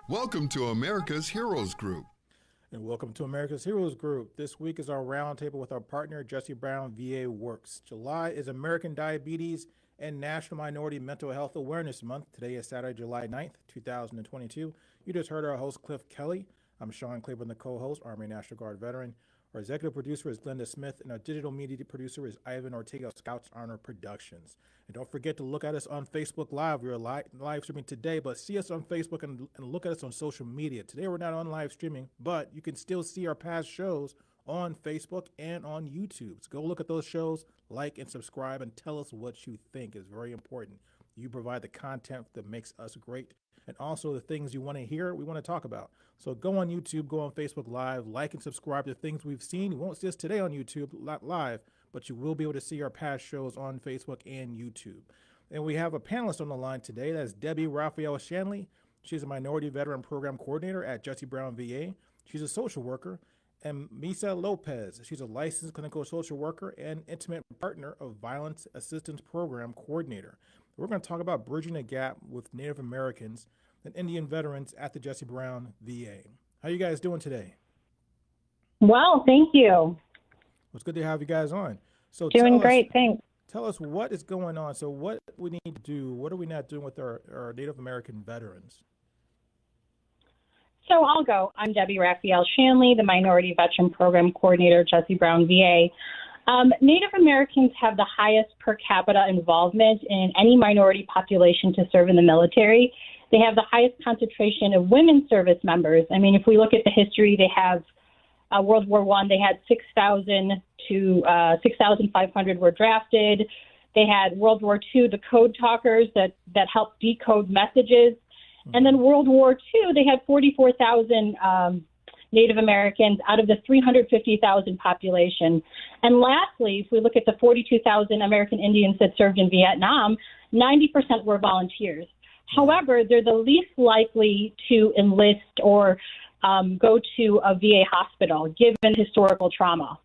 Welcome to America's Heroes Group. And welcome to America's Heroes Group. This week is our roundtable with our partner, Jesse Brown, VA Works. July is American Diabetes and National Minority Mental Health Awareness Month. Today is Saturday, July 9th, 2022. You just heard our host, Cliff Kelley. I'm Sean Claiborne, the co-host, Army National Guard veteran. Our executive producer is Glenda Smith, and our digital media producer is Ivan Ortega of Scouts Honor Productions. And don't forget to look at us on Facebook Live. We're live streaming today, but see us on Facebook and look at us on social media. Today we're not on live streaming, but you can still see our past shows on Facebook and on YouTube. So go look at those shows, like and subscribe, and tell us what you think. It's very important. You provide the content that makes us great, and also the things you want to hear, we want to talk about. So go on YouTube, go on Facebook Live, like and subscribe to things we've seen. You won't see us today on YouTube live, but you will be able to see our past shows on Facebook and YouTube. And we have a panelist on the line today. That's Debbie Rafael-Shanley. She's a Minority Veteran Program Coordinator at Jesse Brown VA. She's a social worker. And Misa Lopez. She's a licensed clinical social worker and intimate partner of Violence Assistance Program Coordinator. We're going to talk about bridging the gap with Native Americans and Indian veterans at the Jesse Brown VA. How you guys doing today? Well, thank you. Well, it's good to have you guys on. So doing great, thanks. Tell us what is going on. So what we need to do, what are we not doing with our Native American veterans? So I'll go. I'm Debbie Rafael-Shanley, the Minority Veteran Program Coordinator at Jesse Brown VA. Native Americans have the highest per capita involvement in any minority population to serve in the military. They have the highest concentration of women service members. I mean, if we look at the history, they have World War I, they had 6,000 to 6,500 were drafted. They had World War II, the code talkers that helped decode messages. And then World War II, they had 44,000 Native Americans out of the 350,000 population. And lastly, if we look at the 42,000 American Indians that served in Vietnam, 90% were volunteers. However, they're the least likely to enlist or go to a VA hospital, given historical trauma.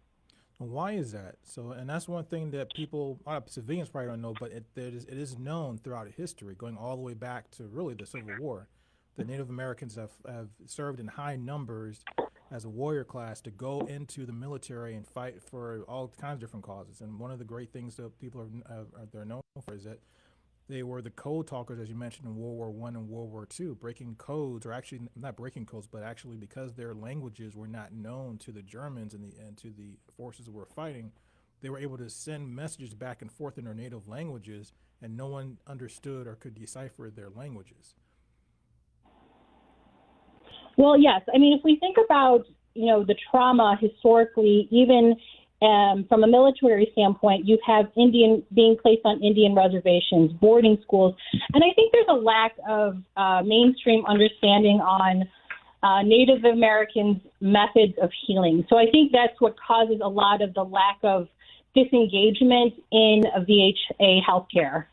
Why is that? So, and that's one thing that people, a lot of civilians probably don't know, but it is known throughout history, going all the way back to really the Civil War. The Native Americans have served in high numbers as a warrior class to go into the military and fight for all kinds of different causes. And one of the great things that people they're known for is that they were the code talkers, as you mentioned, in World War I and World War II, breaking codes, or actually not breaking codes, but actually because their languages were not known to the Germans and to the forces that were fighting, they were able to send messages back and forth in their native languages, and no one understood or could decipher their languages. Well, yes. I mean, if we think about, the trauma historically, even from a military standpoint, you have Indian being placed on Indian reservations, boarding schools. And I think there's a lack of mainstream understanding on Native Americans' methods of healing. So I think that's what causes a lot of the lack of disengagement in VHA healthcare.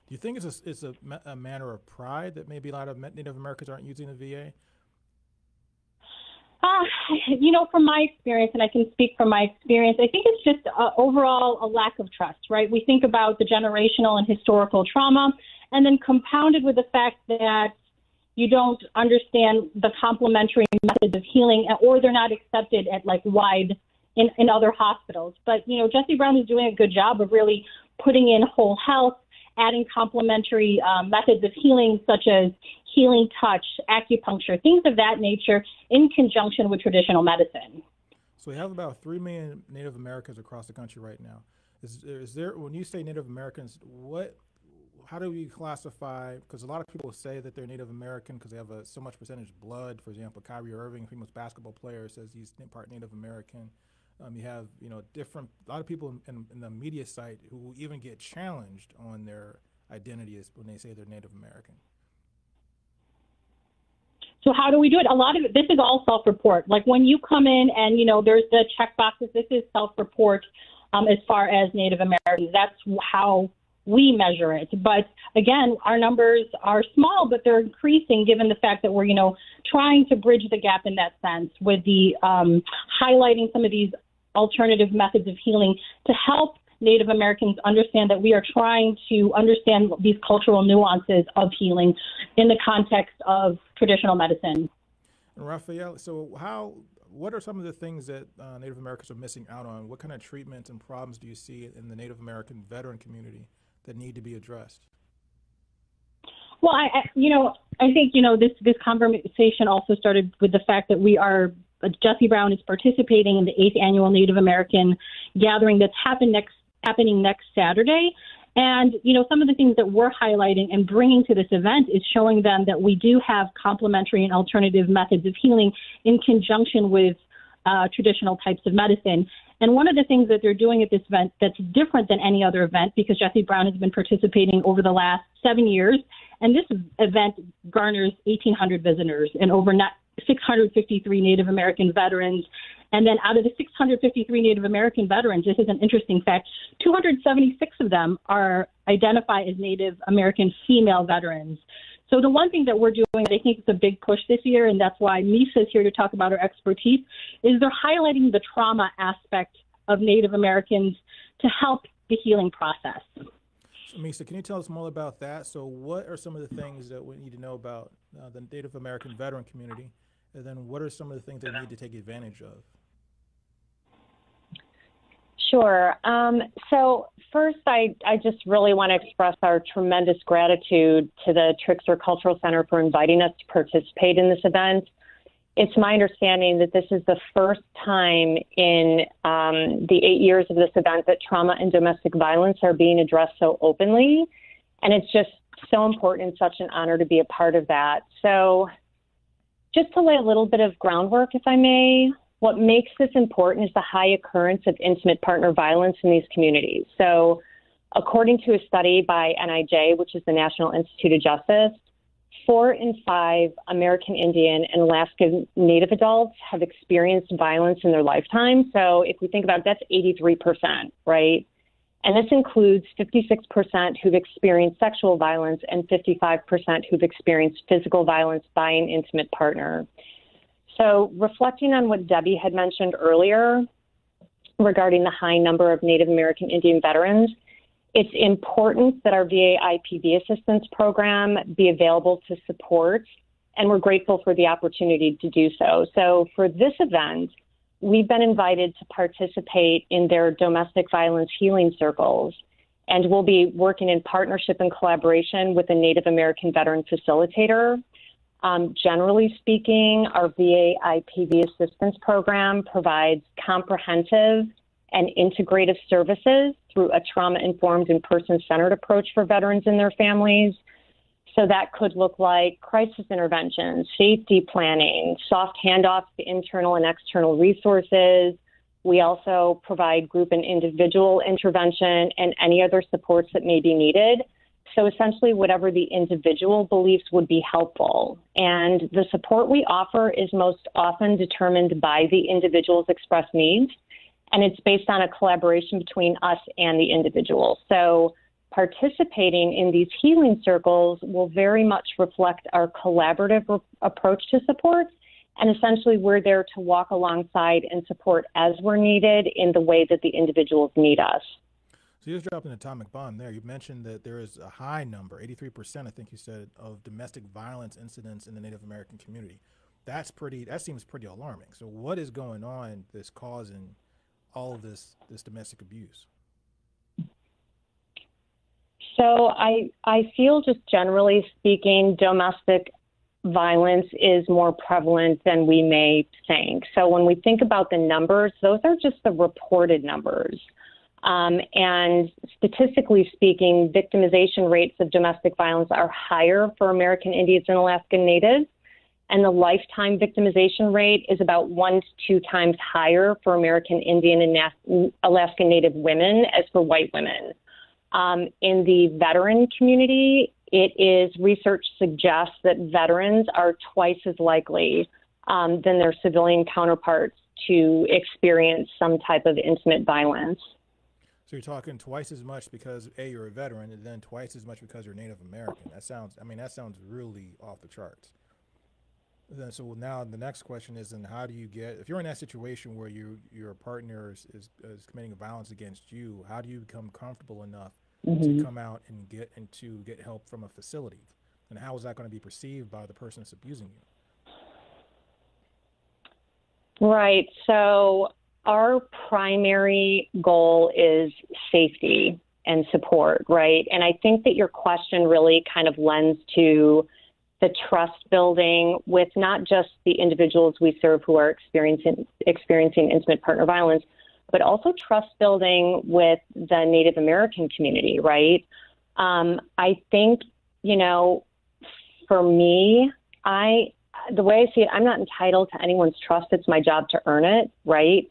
Do you think it's a matter of pride that maybe a lot of Native Americans aren't using the VA? From my experience, and I can speak from my experience, I think it's just overall a lack of trust, right? We think about the generational and historical trauma, and then compounded with the fact that you don't understand the complementary methods of healing, or they're not accepted at wide in other hospitals. But, Jesse Brown is doing a good job of really putting in whole health, adding complementary methods of healing, such as healing touch, acupuncture, things of that nature, in conjunction with traditional medicine. So we have about 3 million Native Americans across the country right now. Is there, when you say Native Americans, how do we classify, because a lot of people say that they're Native American because they have so much percentage blood. For example, Kyrie Irving, famous basketball player, says he's part Native American. You have, a lot of people in the media site who even get challenged on their identity when they say they're Native American. So how do we do it? A lot of it, this is all self-report. Like when you come in and, there's the check boxes, this is self-report as far as Native Americans. That's how we measure it. But again, our numbers are small, but they're increasing given the fact that we're, trying to bridge the gap in that sense with the highlighting some of these alternative methods of healing to help Native Americans understand that we are trying to understand these cultural nuances of healing in the context of traditional medicine. And Rafael, so what are some of the things that Native Americans are missing out on? What kind of treatments and problems do you see in the Native American veteran community that need to be addressed? Well, I think, this conversation also started with the fact that Jesse Brown is participating in the 8th annual Native American gathering that's happening next Saturday. And, some of the things that we're highlighting and bringing to this event is showing them that we do have complementary and alternative methods of healing in conjunction with traditional types of medicine. And one of the things that they're doing at this event that's different than any other event, because Jesse Brown has been participating over the last 7 years, and this event garners 1,800 visitors and over 653 Native American veterans. And then out of the 653 Native American veterans, this is an interesting fact, 276 of them are identified as Native American female veterans. So the one thing that we're doing, I think it's a big push this year, and that's why MISA is here to talk about our expertise, is they're highlighting the trauma aspect of Native Americans to help the healing process. So MISA, can you tell us more about that? So what are some of the things that we need to know about the Native American veteran community? And then what are some of the things they need to take advantage of? Sure. So first, I just really want to express our tremendous gratitude to the Trickster Cultural Center for inviting us to participate in this event. It's my understanding that this is the first time in the 8 years of this event that trauma and domestic violence are being addressed so openly. And it's just so important and such an honor to be a part of that. So just to lay a little bit of groundwork, if I may, what makes this important is the high occurrence of intimate partner violence in these communities. So according to a study by NIJ, which is the National Institute of Justice, 4 in 5 American Indian and Alaska Native adults have experienced violence in their lifetime. So if we think about it, that's 83%, right? And this includes 56% who've experienced sexual violence and 55% who've experienced physical violence by an intimate partner. So reflecting on what Debbie had mentioned earlier regarding the high number of Native American Indian veterans, it's important that our VA IPV assistance program be available to support, and we're grateful for the opportunity to do so. So for this event, we've been invited to participate in their domestic violence healing circles, and we'll be working in partnership and collaboration with a Native American veteran facilitator. Generally speaking, our VA IPV assistance program provides comprehensive and integrative services through a trauma-informed and person-centered approach for veterans and their families. So that could look like crisis intervention, safety planning, soft handoffs to internal and external resources. We also provide group and individual intervention and any other supports that may be needed. So essentially, whatever the individual believes would be helpful. And the support we offer is most often determined by the individual's expressed needs, and it's based on a collaboration between us and the individual. So participating in these healing circles will very much reflect our collaborative approach to support. And essentially, we're there to walk alongside and support as we're needed in the way that the individuals need us. So you just dropped an atomic bomb there. You mentioned that there is a high number, 83%, I think you said, of domestic violence incidents in the Native American community. That seems pretty alarming. So what is going on that's causing all of this domestic abuse? So I feel, just generally speaking, domestic violence is more prevalent than we may think. So when we think about the numbers, those are just the reported numbers. And statistically speaking, victimization rates of domestic violence are higher for American Indians and Alaskan Natives, and the lifetime victimization rate is about 1 to 2 times higher for American Indian and Alaskan Native women as for white women. In the veteran community, research suggests that veterans are twice as likely than their civilian counterparts to experience some type of intimate violence. So you're talking twice as much because you're a veteran, and then twice as much because you're Native American. That sounds really off the charts. So now the next question is, then how do you get, if you're in that situation where your partner is committing violence against you, how do you become comfortable enough to come out and get help from a facility? And how is that going to be perceived by the person that's abusing you? Right. So our primary goal is safety and support, right? And I think that your question really kind of lends to the trust building with not just the individuals we serve who are experiencing intimate partner violence, but also trust building with the Native American community, right? I think, for me, the way I see it, I'm not entitled to anyone's trust. It's my job to earn it, right?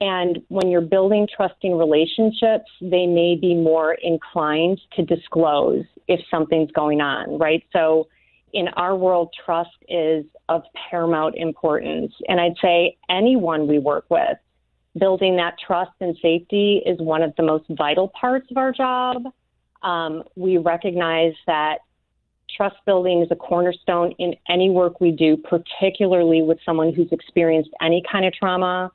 And when you're building trusting relationships, they may be more inclined to disclose if something's going on, right? So in our world, trust is of paramount importance. And I'd say anyone we work with, building that trust and safety is one of the most vital parts of our job. We recognize that trust building is a cornerstone in any work we do, particularly with someone who's experienced any kind of trauma.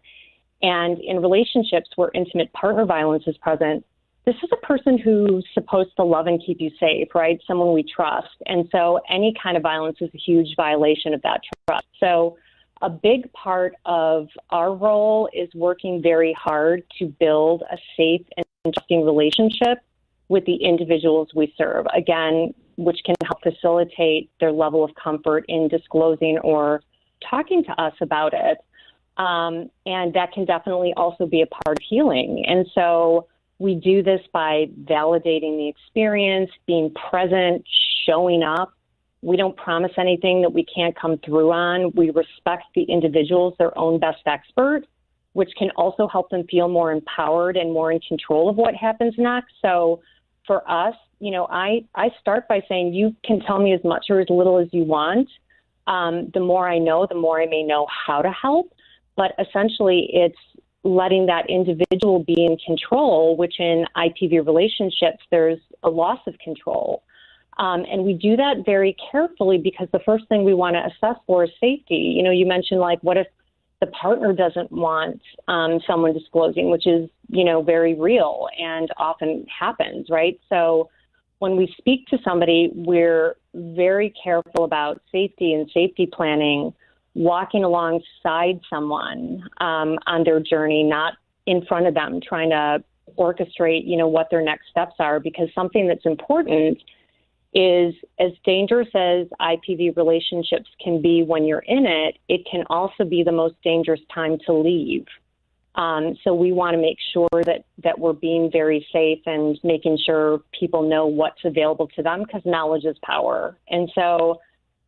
And in relationships where intimate partner violence is present, this is a person who's supposed to love and keep you safe, right? Someone we trust. And so any kind of violence is a huge violation of that trust. So a big part of our role is working very hard to build a safe and trusting relationship with the individuals we serve, again, which can help facilitate their level of comfort in disclosing or talking to us about it. And that can definitely also be a part of healing. And so we do this by validating the experience, being present, showing up. We don't promise anything that we can't come through on. We respect the individuals, their own best expert, which can also help them feel more empowered and more in control of what happens next. So for us, I start by saying you can tell me as much or as little as you want. The more I know, the more I may know how to help. But essentially, it's letting that individual be in control, which in IPV relationships, there's a loss of control. And we do that very carefully because the first thing we want to assess for is safety. You mentioned, what if the partner doesn't want someone disclosing, which is, very real and often happens, right? So when we speak to somebody, we're very careful about safety and safety planning, walking alongside someone on their journey, not in front of them, trying to orchestrate, what their next steps are, because something that's important is as dangerous as IPV relationships can be when you're in it, it can also be the most dangerous time to leave. So we want to make sure that we're being very safe and making sure people know what's available to them, because knowledge is power. And so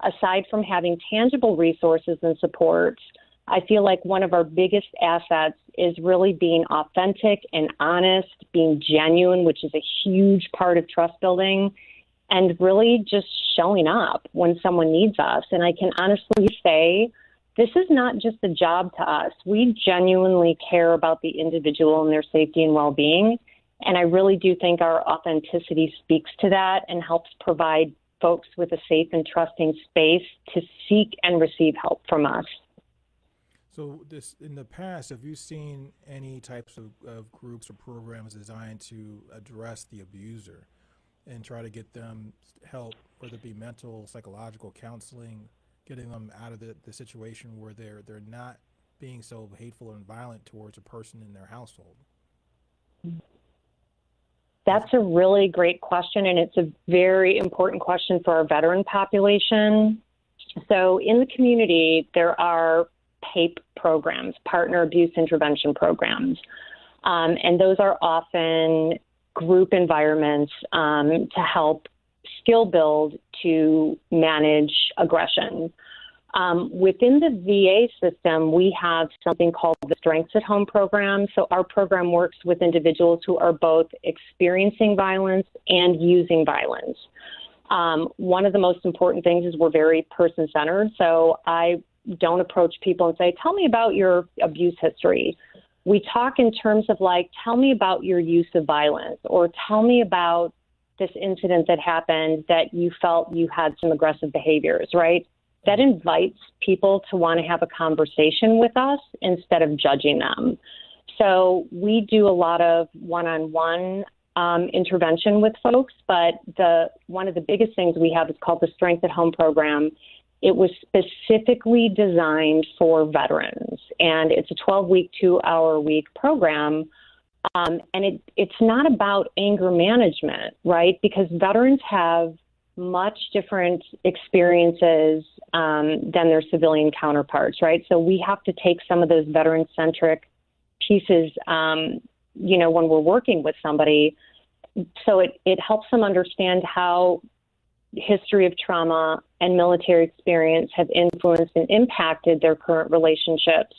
aside from having tangible resources and supports, I feel like one of our biggest assets is really being authentic and honest, being genuine, which is a huge part of trust building, and really just showing up when someone needs us. And I can honestly say, this is not just a job to us. We genuinely care about the individual and their safety and well-being. And I really do think our authenticity speaks to that and helps provide folks with a safe and trusting space to seek and receive help from us. So in the past, have you seen any types of groups or programs designed to address the abuser and try to get them help, whether it be mental, psychological counseling, getting them out of the situation where they're not being so hateful and violent towards a person in their household? That's a really great question, and it's a very important question for our veteran population. So in the community, there are PAPE programs, partner abuse intervention programs, and those are often group environments to help skill build to manage aggression. Within the VA system, we have something called the Strengths at Home program. So our program works with individuals who are both experiencing violence and using violence. One of the most important things is we're very person-centered. So I don't approach people and say, tell me about your abuse history. We talk in terms of tell me about your use of violence, or tell me about this incident that happened that you felt you had some aggressive behaviors, right? that invites people to want to have a conversation with us instead of judging them. So we do a lot of one-on-one intervention with folks, but one of the biggest things we have is called the Strength at Home program. It was specifically designed for veterans, and it's a 12-week, 2-hour-a-week program. And it's not about anger management, right? Because veterans have much different experiences than their civilian counterparts, right? So we have to take some of those veteran-centric pieces, when we're working with somebody. So it helps them understand how history of trauma and military experience have influenced and impacted their current relationships,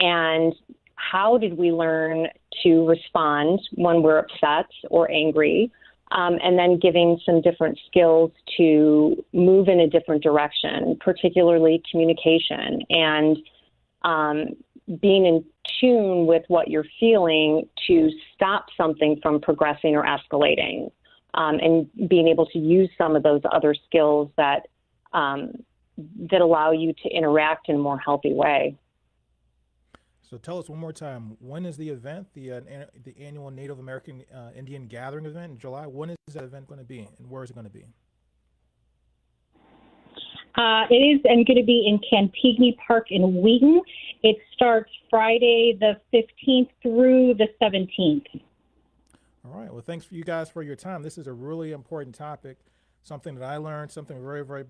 and how did we learn to respond when we're upset or angry, and then giving some different skills to move in a different direction, particularly communication and being in tune with what you're feeling to stop something from progressing or escalating, and being able to use some of those other skills that allow you to interact in a more healthy way. So tell us one more time, when is the event, the annual Native American Indian Gathering event in July? When is that event going to be, and where is it going to be? It is going to be in Cantigny Park in Wheaton. It starts Friday the 15th through the 17th. All right. Well, thanks for you guys for your time. This is a really important topic, something that I learned, something very, very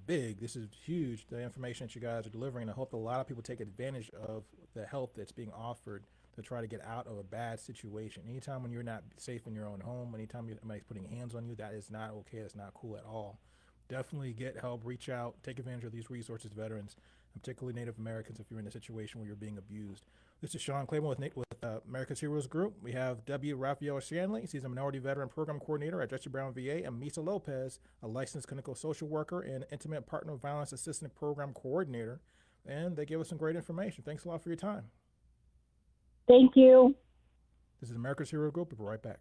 big. This is huge, the information that you guys are delivering. I hope a lot of people take advantage of the help that's being offered to try to get out of a bad situation. Anytime when you're not safe in your own home, anytime somebody's putting hands on you, that is not okay. It's not cool at all. Definitely get help, reach out, take advantage of these resources, veterans, and particularly Native Americans if you're in a situation where you're being abused. This is Sean Claiborne with America's Heroes Group. We have Rafael-Shanley. He's a Minority Veteran Program Coordinator at Jesse Brown VA, and Misa Lopez, a licensed clinical social worker and Intimate Partner Violence Assistant Program Coordinator. And they gave us some great information. Thanks a lot for your time. Thank you. This is America's Heroes Group. We'll be right back.